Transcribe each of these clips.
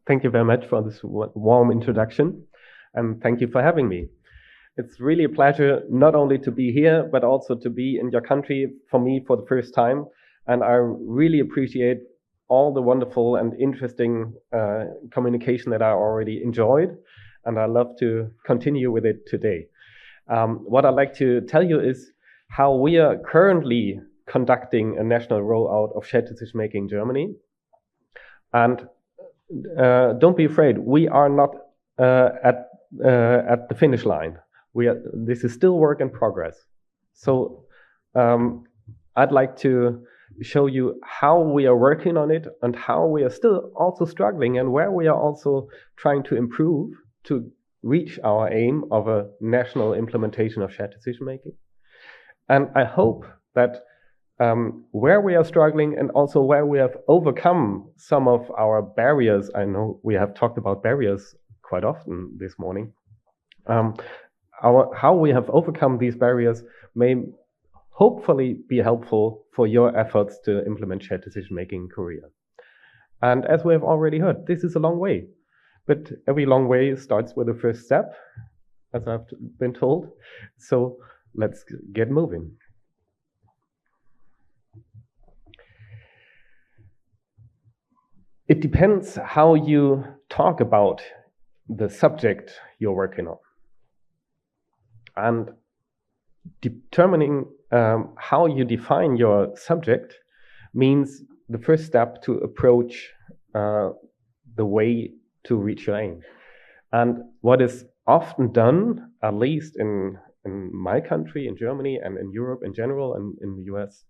Thank you very much for this warm introduction, and thank you for having me. It's really a pleasure not only to be here, but also to be in your country for me for the first time. And I really appreciate all the wonderful and interesting communication that I already enjoyed, and I love to continue with it today. What I'd like to tell you is how we are currently conducting a national rollout of shared decision-making in Germany. And don't be afraid, we are not at the finish line. This is still work in progress. So I'd like to show you how we are working on it and how we are still also struggling and where we are also trying to improve to reach our aim of a national implementation of shared decision-making. And I hope that where we are struggling and also where we have overcome some of our barriers. I know we have talked about barriers quite often this morning. How we have overcome these barriers may hopefully be helpful for your efforts to implement shared decision-making in Korea. And as we have already heard, this is a long way, but every long way starts with the first step, as I've been told. So let's get moving. It depends how you talk about the subject you're working on. And determining how you define your subject means the first step to approach the way to reach your aim. And what is often done, at least in my country, in Germany, and in Europe in general, and in the US,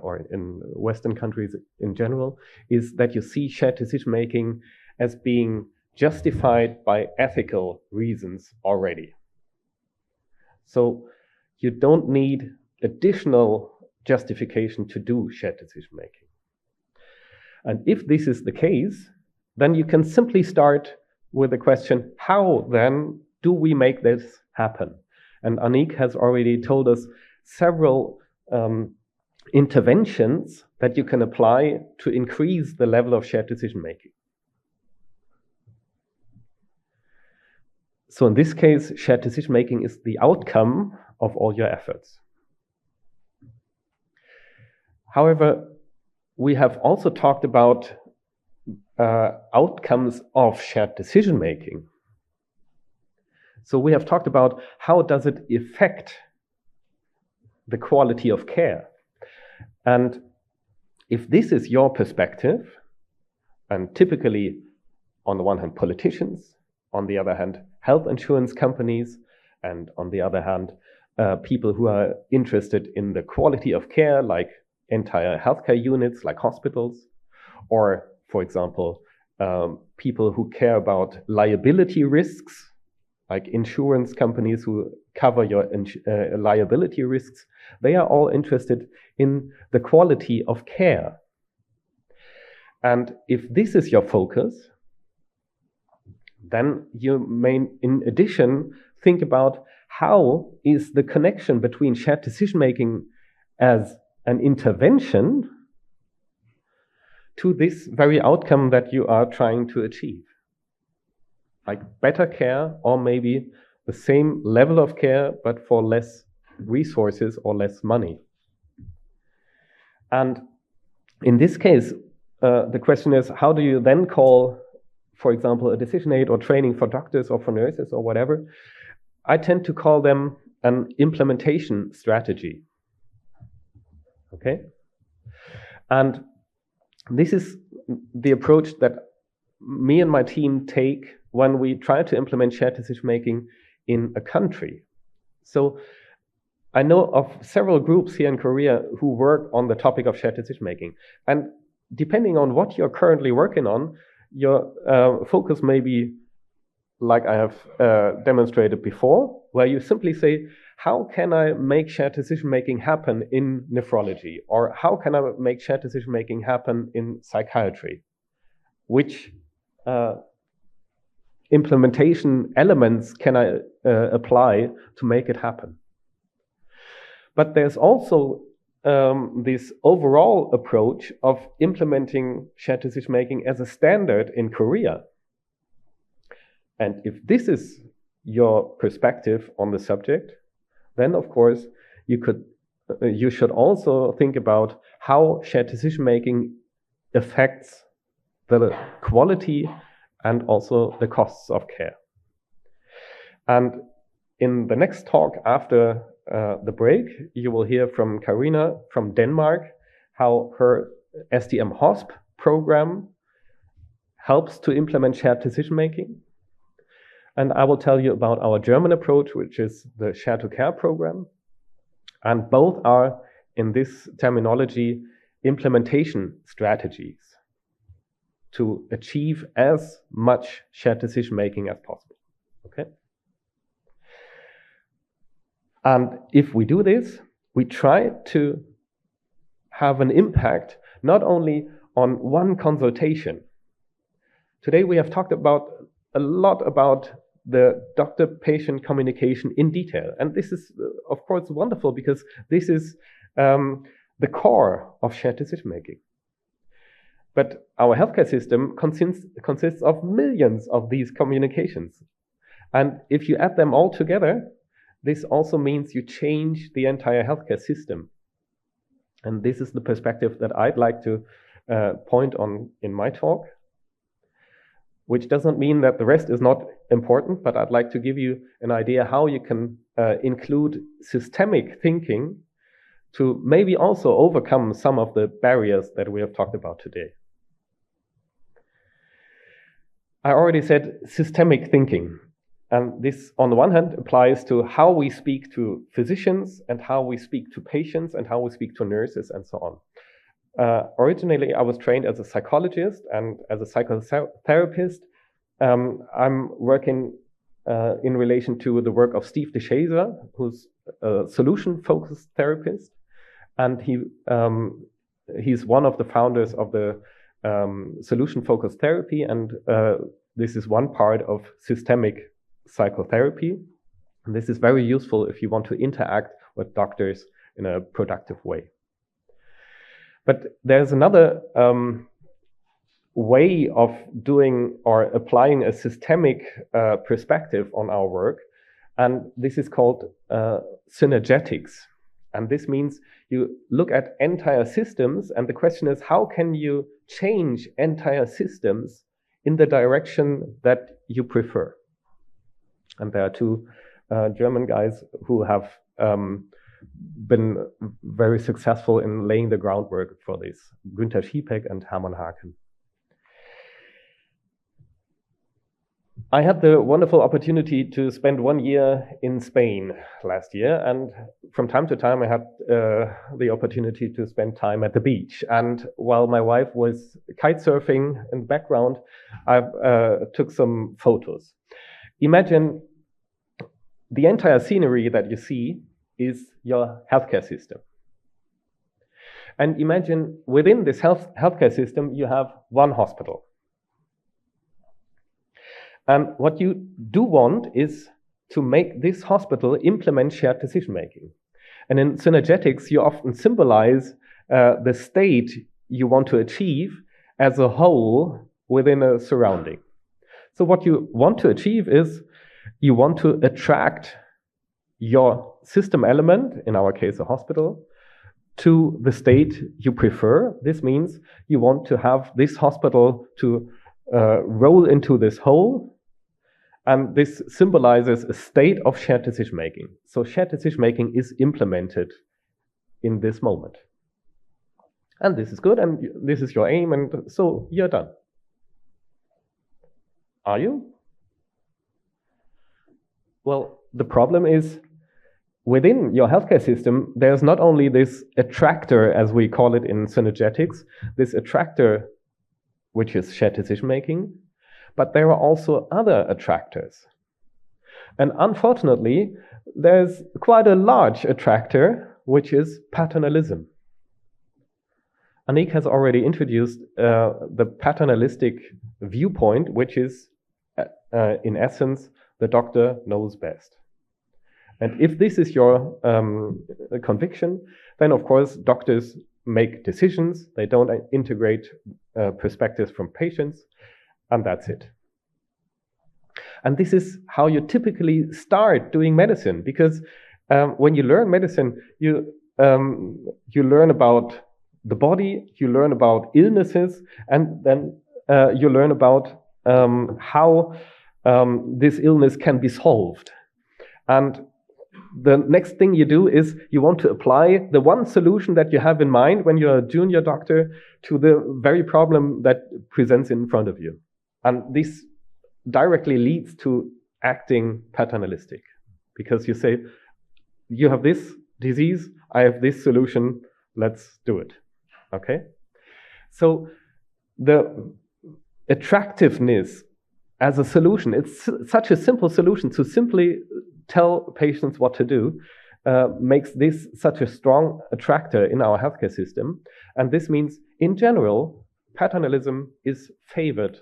or in Western countries in general, is that you see shared decision-making as being justified by ethical reasons already. So you don't need additional justification to do shared decision-making. And if this is the case, then you can simply start with the question, how then do we make this happen? And Anik has already told us several interventions that you can apply to increase the level of shared decision-making. So in this case, shared decision-making is the outcome of all your efforts. However, we have also talked about outcomes of shared decision-making. So we have talked about how does it affect the quality of care. And if this is your perspective, and typically, on the one hand, politicians, on the other hand, health insurance companies, and on the other hand, people who are interested in the quality of care, like entire healthcare units, like hospitals, or, for example, people who care about liability risks, like insurance companies who cover your liability risks, they are all interested in the quality of care. And if this is your focus, then you may, in addition, think about how is the connection between shared decision-making as an intervention to this very outcome that you are trying to achieve. Like better care, or maybe the same level of care, but for less resources or less money. And in this case, the question is, how do you then call, for example, a decision aid or training for doctors or for nurses or whatever? I tend to call them an implementation strategy. Okay? And this is the approach that me and my team take when we try to implement shared decision-making in a country. So I know of several groups here in Korea who work on the topic of shared decision-making. And depending on what you're currently working on, your focus may be, like I have demonstrated before, where you simply say, how can I make shared decision-making happen in nephrology? Or how can I make shared decision-making happen in psychiatry? Which implementation elements can I apply to make it happen? But there's also this overall approach of implementing shared decision-making as a standard in Korea. And if this is your perspective on the subject, then of course you should also think about how shared decision-making affects the quality and also the costs of care. And in the next talk after the break, you will hear from Karina from Denmark, how her STM-HOSP program helps to implement shared decision-making. And I will tell you about our German approach, which is the Share to Care program. And both are, in this terminology, implementation strategies to achieve as much shared decision-making as possible. Okay? And if we do this, we try to have an impact not only on one consultation. Today we have talked about a lot about the doctor-patient communication in detail. And this is, of course, wonderful because this is the core of shared decision-making. But our healthcare system consists of millions of these communications. And if you add them all together, this also means you change the entire healthcare system. And this is the perspective that I'd like to point on in my talk, which doesn't mean that the rest is not important, but I'd like to give you an idea how you can include systemic thinking to maybe also overcome some of the barriers that we have talked about today. I already said systemic thinking. And this, on the one hand, applies to how we speak to physicians and how we speak to patients and how we speak to nurses and so on. Originally, I was trained as a psychologist and as a psychotherapist. I'm working in relation to the work of Steve DeShazer, who's a solution-focused therapist. And he's one of the founders of the solution-focused therapy. And this is one part of systemic psychotherapy. And this is very useful if you want to interact with doctors in a productive way. But there's another way of doing or applying a systemic perspective on our work, and this is called synergetics. And this means you look at entire systems, and the question is, how can you change entire systems in the direction that you prefer? And there are two German guys who have been very successful in laying the groundwork for this, Günther Schiepeck and Hermann Haken. I had the wonderful opportunity to spend 1 year in Spain last year, and from time to time I had the opportunity to spend time at the beach. And while my wife was kite surfing in the background, I took some photos. Imagine the entire scenery that you see is your healthcare system. And imagine within this healthcare system, you have one hospital. And what you do want is to make this hospital implement shared decision-making. And in synergetics, you often symbolize the state you want to achieve as a whole within a surrounding. So what you want to achieve is you want to attract your system element, in our case a hospital, to the state you prefer. This means you want to have this hospital to roll into this whole, and this symbolizes a state of shared decision-making. So shared decision-making is implemented in this moment. And this is good, and this is your aim, and so you're done. Are you? Well, the problem is within your healthcare system, there's not only this attractor, as we call it in synergetics, this attractor, which is shared decision-making, but there are also other attractors. And unfortunately, there's quite a large attractor, which is paternalism. Anik has already introduced the paternalistic viewpoint, which is, in essence, the doctor knows best. And if this is your conviction, then of course doctors make decisions, they don't integrate perspectives from patients, and that's it. And this is how you typically start doing medicine, because when you learn medicine, you learn about the body, you learn about illnesses, and then you learn about how this illness can be solved. And the next thing you do is you want to apply the one solution that you have in mind when you're a junior doctor to the very problem that presents in front of you. And this directly leads to acting paternalistic, because you say, you have this disease, I have this solution, let's do it. Okay? So the attractiveness as a solution, it's such a simple solution to simply tell patients what to do, makes this such a strong attractor in our healthcare system. And this means, in general, paternalism is favored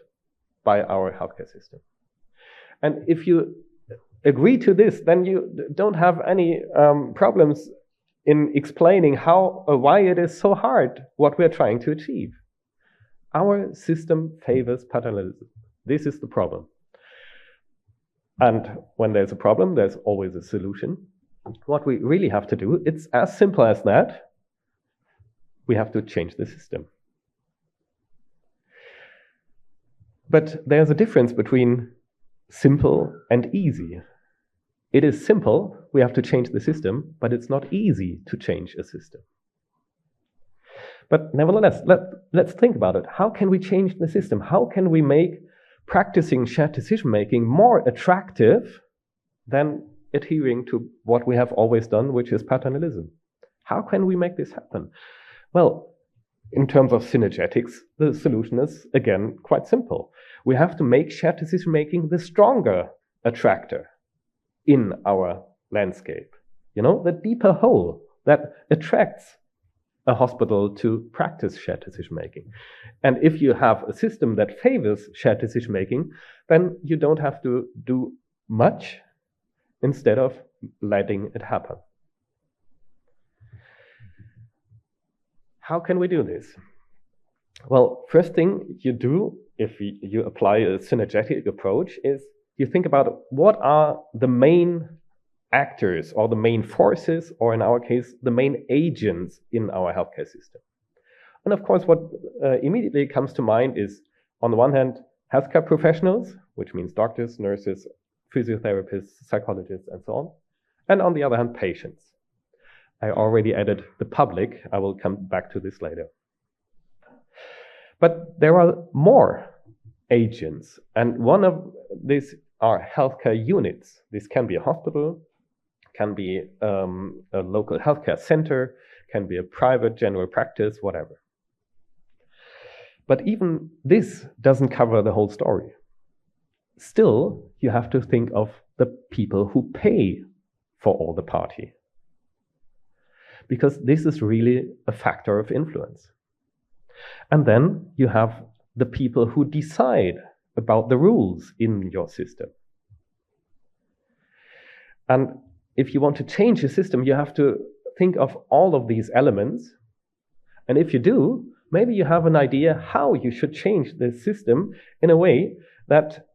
by our healthcare system. And if you agree to this, then you don't have any problems in explaining how or why it is so hard what we're trying to achieve. Our system favors paternalism. This is the problem. And when there's a problem, there's always a solution. What we really have to do, it's as simple as that. We have to change the system. But there's a difference between simple and easy. It is simple, we have to change the system, but it's not easy to change a system. But nevertheless, let's think about it. How can we change the system? How can we make practicing shared decision-making more attractive than adhering to what we have always done, which is paternalism? How can we make this happen? Well, in terms of synergetics, the solution is, again, quite simple. We have to make shared decision-making the stronger attractor in our landscape. You know, the deeper whole that attracts a hospital to practice shared decision-making. And if you have a system that favors shared decision-making, then you don't have to do much instead of letting it happen. How can we do this? Well, first thing you do if you apply a synergetic approach is you think about what are the main actors or the main forces, or in our case, the main agents in our healthcare system. And of course, what immediately comes to mind is, on the one hand, healthcare professionals, which means doctors, nurses, physiotherapists, psychologists, and so on. And on the other hand, patients. I already added the public. I will come back to this later. But there are more agents, and one of these are healthcare units. This can be a hospital, can be a local healthcare center, can be a private general practice, whatever. But even this doesn't cover the whole story. Still, you have to think of the people who pay for all the party, because this is really a factor of influence. And then you have the people who decide about the rules in your system. And if you want to change a system, you have to think of all of these elements. And if you do, maybe you have an idea how you should change the system in a way that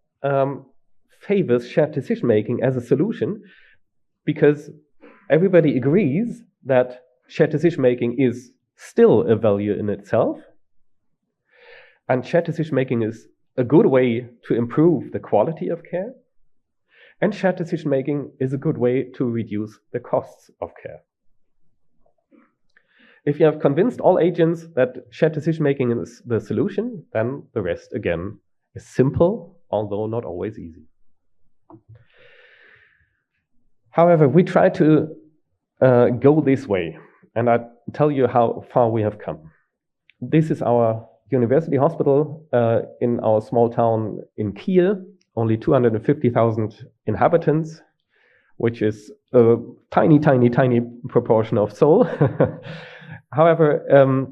favors shared decision-making as a solution, because everybody agrees that shared decision-making is still a value in itself. And shared decision-making is a good way to improve the quality of care. And shared decision-making is a good way to reduce the costs of care. If you have convinced all agents that shared decision-making is the solution, then the rest, again, is simple, although not always easy. However, we try to go this way, and I'll tell you how far we have come. This is our university hospital in our small town in Kiel, only 250,000 inhabitants, which is a tiny, tiny, tiny proportion of Seoul. However,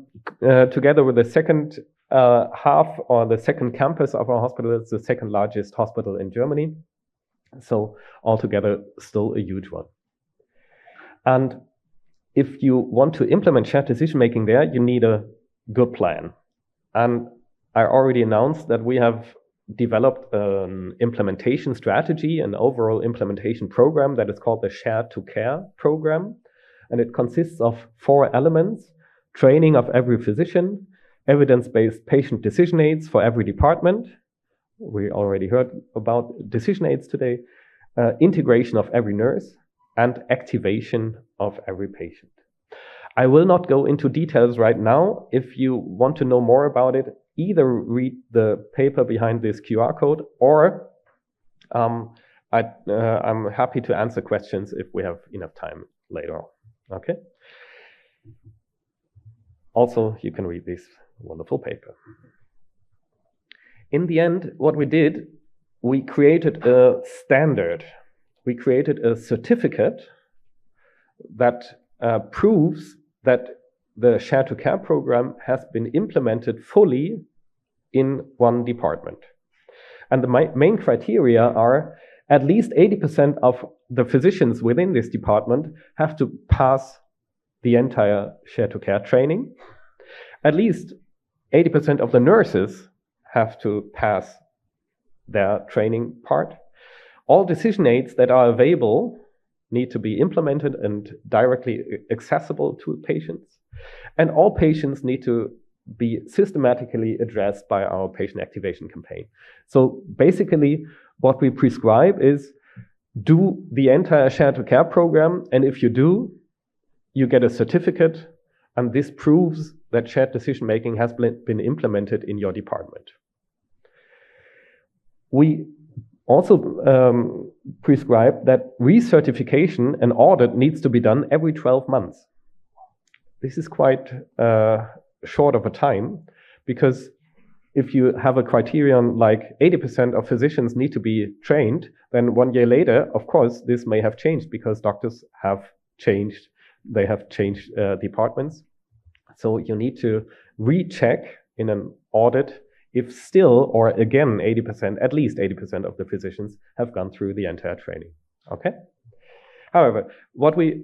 together with the second half or the second campus of our hospital, it's the second largest hospital in Germany. So altogether, still a huge one. And if you want to implement shared decision-making there, you need a good plan. And I already announced that we have developed an implementation strategy, an overall implementation program that is called the Share to Care program. And it consists of 4 elements: training of every physician, evidence-based patient decision aids for every department. We already heard about decision aids today. Integration of every nurse, and activation of every patient. I will not go into details right now. If you want to know more about it, either read the paper behind this QR code, or I'm happy to answer questions if we have enough time later on. Okay? Also, you can read this wonderful paper. In the end, what we did, we created a standard. We created a certificate that proves that the Share to Care program has been implemented fully in one department. And the main criteria are at least 80% of the physicians within this department have to pass the entire Share to Care training. At least 80% of the nurses have to pass their training part. All decision aids that are available need to be implemented and directly accessible to patients. And all patients need to be systematically addressed by our patient activation campaign. So basically, what we prescribe is do the entire Share to Care program, and if you do, you get a certificate, and this proves that shared decision making has been implemented in your department. We also prescribe that recertification and audit needs to be done every 12 months. This is quite short of a time, because if you have a criterion like 80% of physicians need to be trained, then 1 year later, of course, this may have changed because doctors have changed. They have changed departments. So you need to recheck in an audit if still, or again, 80%, at least 80% of the physicians have gone through the entire training. Okay? However, what we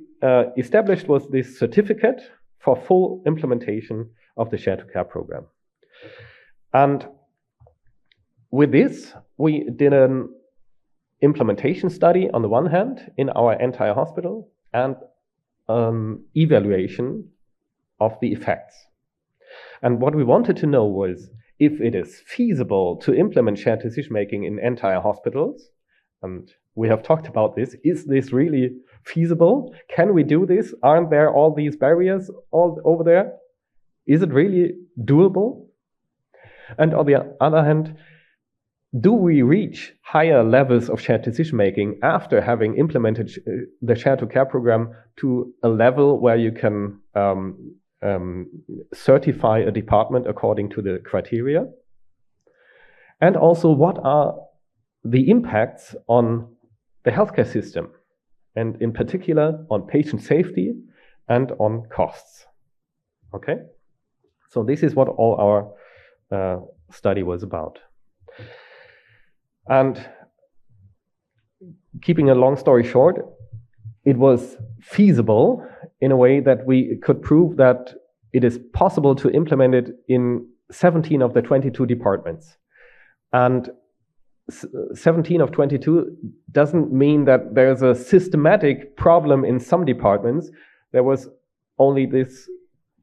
established was this certificate for full implementation of the Share to Care program. And with this, we did an implementation study on the one hand in our entire hospital, and evaluation of the effects. And what we wanted to know was if it is feasible to implement shared decision making in entire hospitals. And we have talked about this. Is this really feasible? Can we do this? Aren't there all these barriers all over there? Is it really doable? And on the other hand, do we reach higher levels of shared decision making after having implemented the Share to Care program to a level where you can certify a department according to the criteria? And also, what are the impacts on the healthcare system, and in particular on patient safety and on costs? Okay, so this is what all our study was about. And keeping a long story short, it was feasible in a way that we could prove that it is possible to implement it in 17 of the 22 departments. And 17 of 22 doesn't mean that there's a systematic problem in some departments. There was only this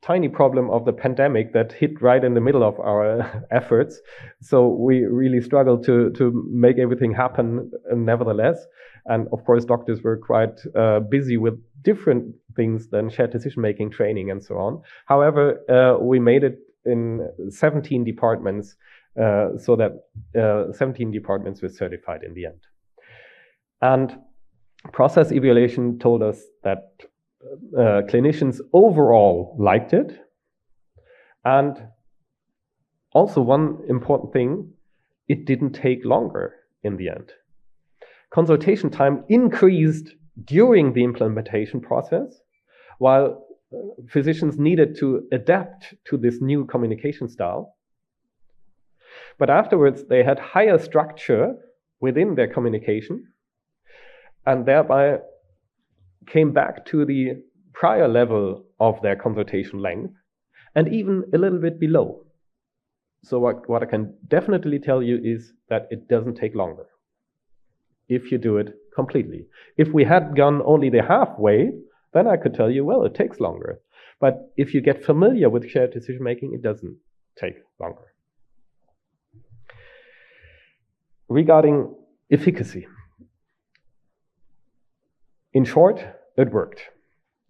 tiny problem of the pandemic that hit right in the middle of our efforts. So we really struggled to make everything happen nevertheless. And of course, doctors were quite busy with different things than shared decision-making training and so on. However, we made it in 17 departments, so that 17 departments were certified in the end. And process evaluation told us that clinicians overall liked it. And also one important thing, it didn't take longer in the end. Consultation time increased during the implementation process, while physicians needed to adapt to this new communication style. But afterwards, they had higher structure within their communication, and thereby came back to the prior level of their consultation length, and even a little bit below. So what I can definitely tell you is that it doesn't take longer if you do it completely. If we had gone only the halfway, then I could tell you, well, it takes longer. But if you get familiar with shared decision making, it doesn't take longer. Regarding efficacy, in short, it worked.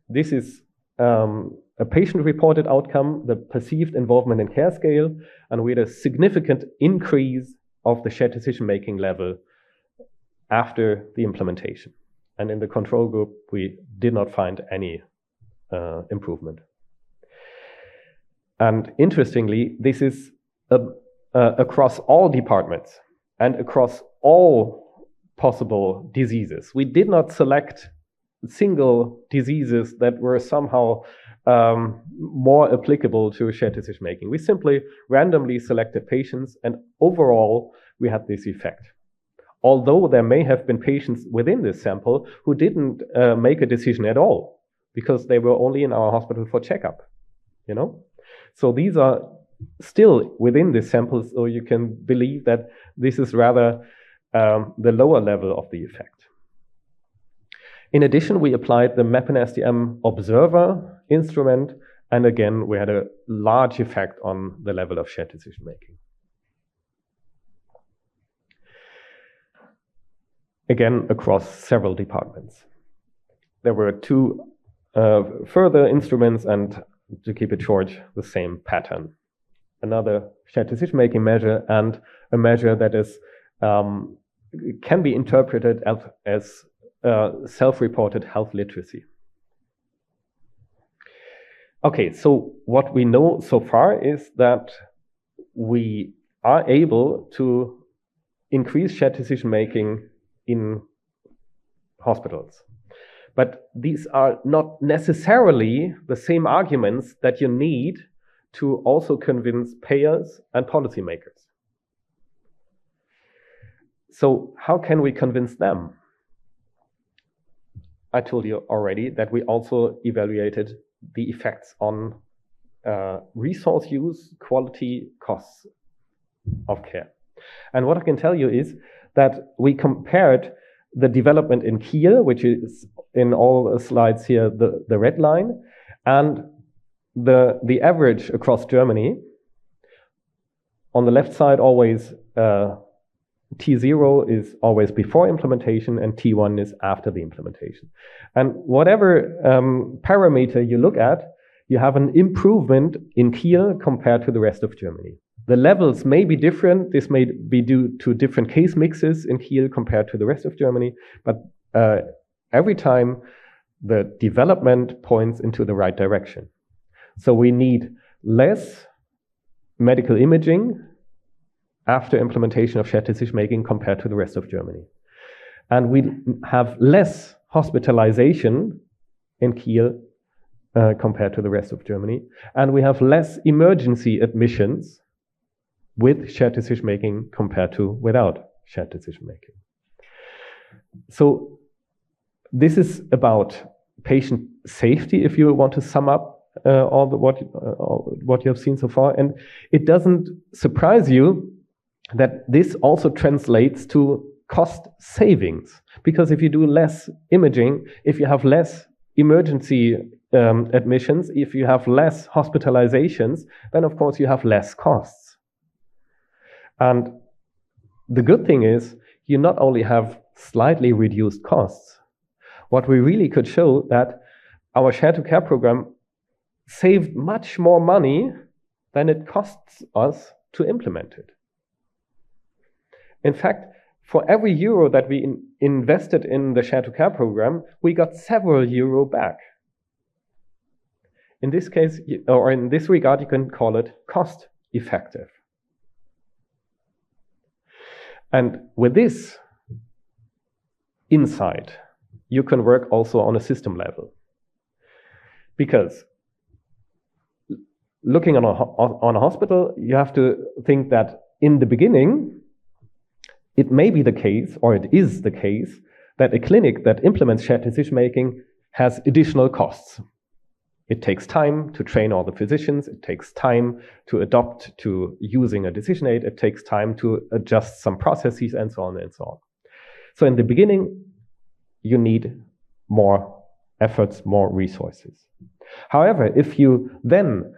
This is a patient-reported outcome, the perceived involvement in care scale, and we had a significant increase of the shared decision-making level after the implementation. And in the control group, we did not find any improvement. And interestingly, this is across all departments and across all possible diseases. We did not select single diseases that were somehow more applicable to shared decision making. We simply randomly selected patients, and overall we had this effect. Although there may have been patients within this sample who didn't make a decision at all because they were only in our hospital for checkup, you know? So these are still within this sample, so you can believe that this is rather the lower level of the effect. In addition, we applied the MAP-SDM observer instrument, and again, we had a large effect on the level of shared decision making. Again, across several departments. There were two further instruments, and to keep it short, the same pattern. Another shared decision making measure, and a measure that is can be interpreted as self-reported health literacy. Okay, so what we know so far is that we are able to increase shared decision making in hospitals. But these are not necessarily the same arguments that you need to also convince payers and policymakers. So how can we convince them? I told you already that we also evaluated the effects on resource use, quality, costs of care. And what I can tell you is that we compared the development in Kiel, which is in all slides here, the red line, and the average across Germany. On the left side, always T0 is always before implementation, and T1 is after the implementation. And whatever parameter you look at, you have an improvement in Kiel compared to the rest of Germany. The levels may be different. This may be due to different case mixes in Kiel compared to the rest of Germany, but every time the development points into the right direction. So we need less medical imaging after implementation of shared decision making compared to the rest of Germany. And we have less hospitalization in Kiel compared to the rest of Germany. And we have less emergency admissions with shared decision making compared to without shared decision making. So this is about patient safety, if you want to sum up what you have seen so far. And it doesn't surprise you that this also translates to cost savings. Because if you do less imaging, if you have less emergency admissions, if you have less hospitalizations, then of course you have less costs. And the good thing is, you not only have slightly reduced costs, what we really could show that our Share to Care program saved much more money than it costs us to implement it. In fact, for every euro that we invested in the Share to Care program, we got several euro back. In this case, or in this regard, you can call it cost effective. And with this insight, you can work also on a system level. Because looking on a hospital, you have to think that in the beginning, it may be the case, or it is the case, that a clinic that implements shared decision making has additional costs. It takes time to train all the physicians. It takes time to adopt to using a decision aid. It takes time to adjust some processes and so on and so on. So in the beginning, you need more efforts, more resources. However, if you then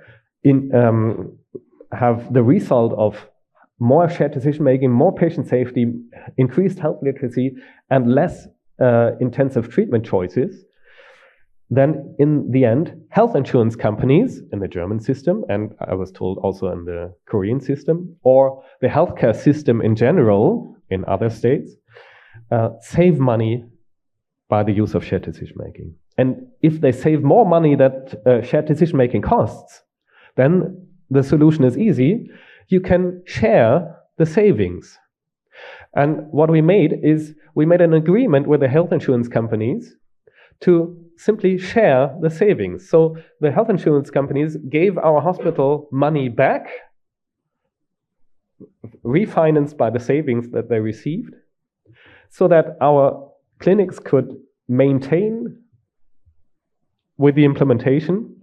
have the result of more shared decision-making, more patient safety, increased health literacy, and less intensive treatment choices, then in the end, health insurance companies in the German system, and I was told also in the Korean system, or the healthcare system in general in other states, save money by the use of shared decision-making. And if they save more money that shared decision-making costs, then the solution is easy. You can share the savings. And what we made is we made an agreement with the health insurance companies to simply share the savings. So the health insurance companies gave our hospital money back, refinanced by the savings that they received, so that our clinics could maintain with the implementation,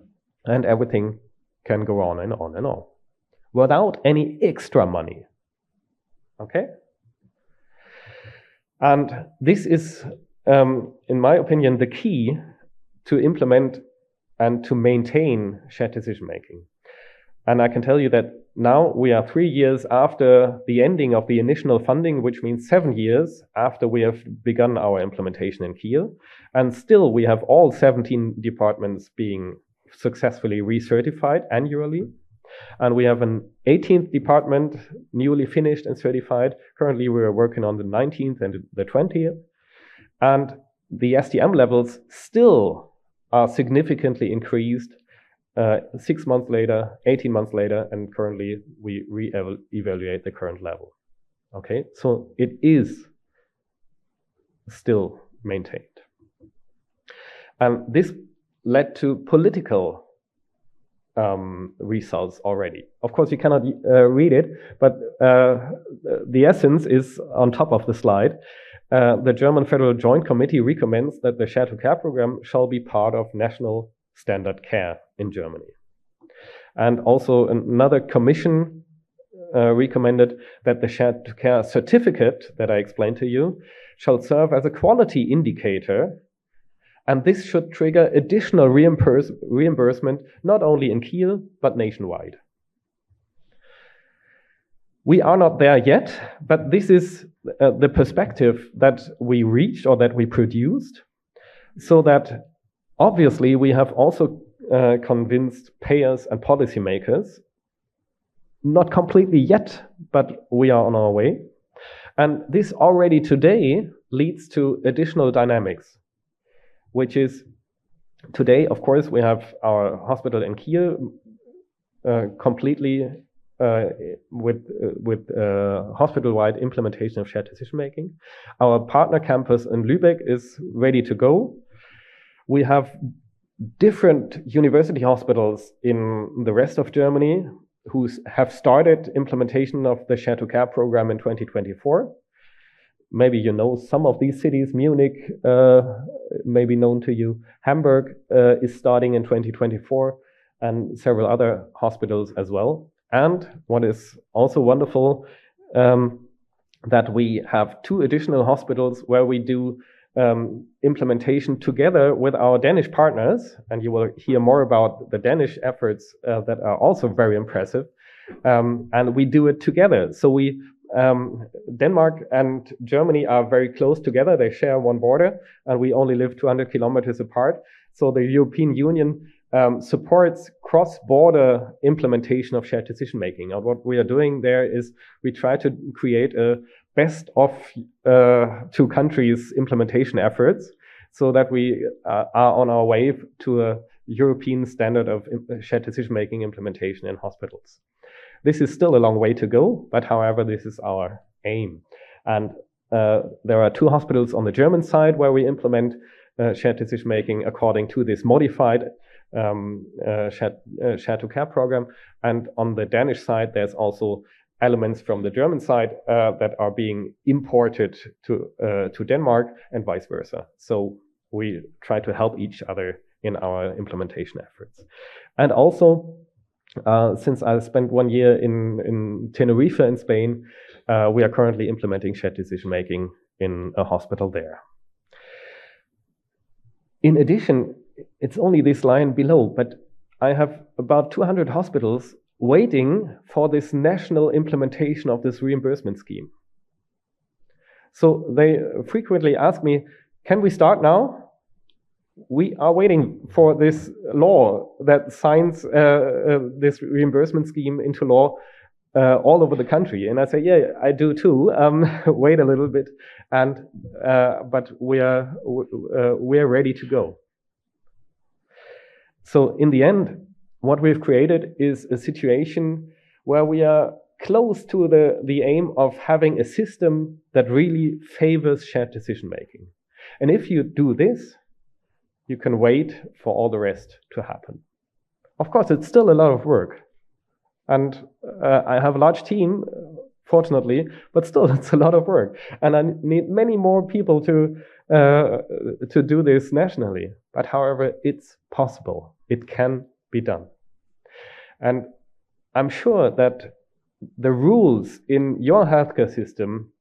and everything can go on and on and on without any extra money. Okay? And this is, in my opinion, the key to implement and to maintain shared decision-making. And I can tell you that now we are 3 years after the ending of the initial funding, which means 7 years after we have begun our implementation in Kiel. And still we have all 17 departments being successfully recertified annually. And we have an 18th department newly finished and certified. Currently we are working on the 19th and the 20th. And the STM levels still are significantly increased 6 months later, 18 months later, and currently we re-evaluate the current level. Okay, so it is still maintained. And this led to political results already. Of course, you cannot read it, but the essence is on top of the slide. The German Federal Joint Committee recommends that the Share to Care program shall be part of national standard care in Germany. And also another commission recommended that the Share to Care certificate that I explained to you shall serve as a quality indicator, and this should trigger additional reimbursement not only in Kiel but nationwide. We are not there yet, but this is the perspective that we reached or that we produced, so that obviously we have also convinced payers and policymakers, not completely yet, but we are on our way. And this already today leads to additional dynamics, which is today, of course, we have our hospital in Kiel completely with hospital-wide implementation of shared decision-making. Our partner campus in Lübeck is ready to go. We have different university hospitals in the rest of Germany who have started implementation of the Share to Care program in 2024. Maybe you know some of these cities. Munich may be known to you. Hamburg is starting in 2024, and several other hospitals as well. And what is also wonderful, that we have 2 additional hospitals where we do implementation together with our Danish partners, and you will hear more about the Danish efforts that are also very impressive. And we do it together. So we, Denmark and Germany are very close together. They share one border, and we only live 200 kilometers apart. So the European Union supports cross-border implementation of shared decision-making. And what we are doing there is we try to create a best of 2 countries implementation efforts, so that we are on our way to a European standard of shared decision-making implementation in hospitals. This is still a long way to go, but however, this is our aim. And there are 2 hospitals on the German side where we implement shared decision-making according to this modified Share to Care program. And on the Danish side, there's also elements from the German side that are being imported to Denmark and vice versa. So we try to help each other in our implementation efforts. And also, since I spent 1 year in Tenerife in Spain, we are currently implementing shared decision-making in a hospital there. In addition, it's only this line below, but I have about 200 hospitals waiting for this national implementation of this reimbursement scheme. So they frequently ask me, can we start now? We are waiting for this law that signs this reimbursement scheme into law all over the country. And I say, yeah, I do too. Wait a little bit, and but we're ready to go. So in the end, what we've created is a situation where we are close to the aim of having a system that really favors shared decision making. And if you do this, you can wait for all the rest to happen. Of course, it's still a lot of work. And I have a large team, fortunately, but still it's a lot of work. And I need many more people to do this nationally. But however, it's possible. It can be done. And I'm sure that the rules in your healthcare system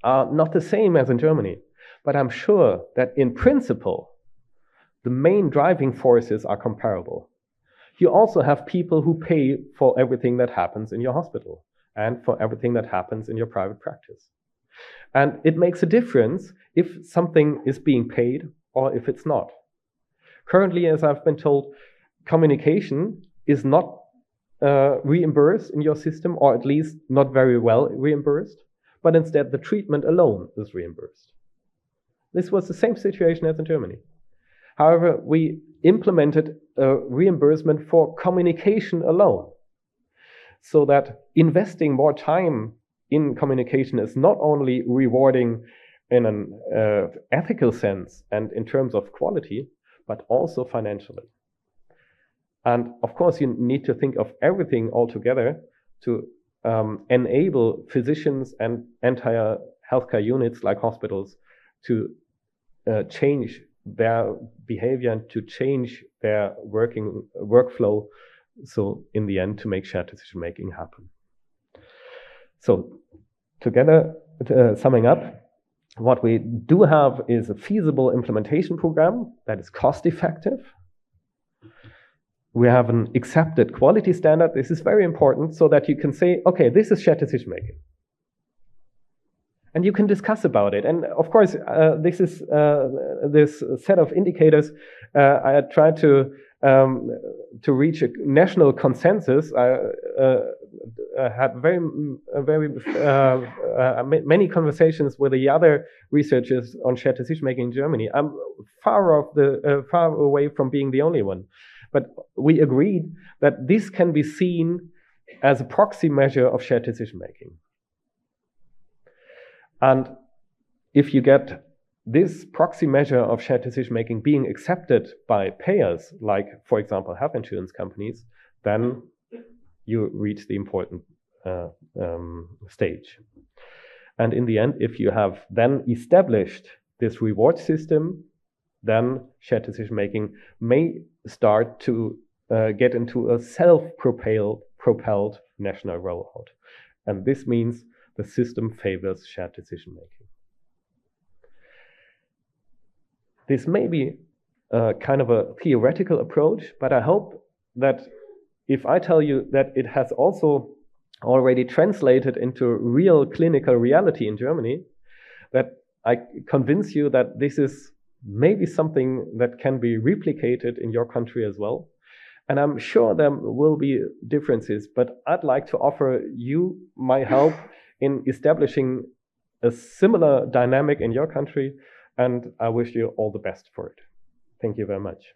are not the same as in Germany. But I'm sure that in principle, the main driving forces are comparable. You also have people who pay for everything that happens in your hospital and for everything that happens in your private practice. And it makes a difference if something is being paid or if it's not. Currently, as I've been told, communication is not reimbursed in your system, or at least not very well reimbursed, but instead the treatment alone is reimbursed. This was the same situation as in Germany. However, we implemented a reimbursement for communication alone, so that investing more time in communication is not only rewarding in an ethical sense and in terms of quality, but also financially. And of course, you need to think of everything altogether to enable physicians and entire healthcare units like hospitals to change their behavior and to change their workflow, so in the end to make shared decision making happen. So together, summing up, what we do have is a feasible implementation program that is cost effective. We have an accepted quality standard. This is very important, so that you can say, okay, this is shared decision making. And you can discuss about it. And of course, this is this set of indicators. I tried to reach a national consensus. I had many conversations with the other researchers on shared decision making in Germany. I'm far away from being the only one. But we agreed that this can be seen as a proxy measure of shared decision making. And if you get this proxy measure of shared decision making being accepted by payers, like, for example, health insurance companies, then you reach the important stage. And in the end, if you have then established this reward system, then shared decision making may start to get into a self-propelled national rollout. And this means the system favors shared decision making. This may be kind of a theoretical approach, but I hope that if I tell you that it has also already translated into real clinical reality in Germany, that I convince you that this is maybe something that can be replicated in your country as well. And I'm sure there will be differences, but I'd like to offer you my help in establishing a similar dynamic in your country, and I wish you all the best for it. Thank you very much.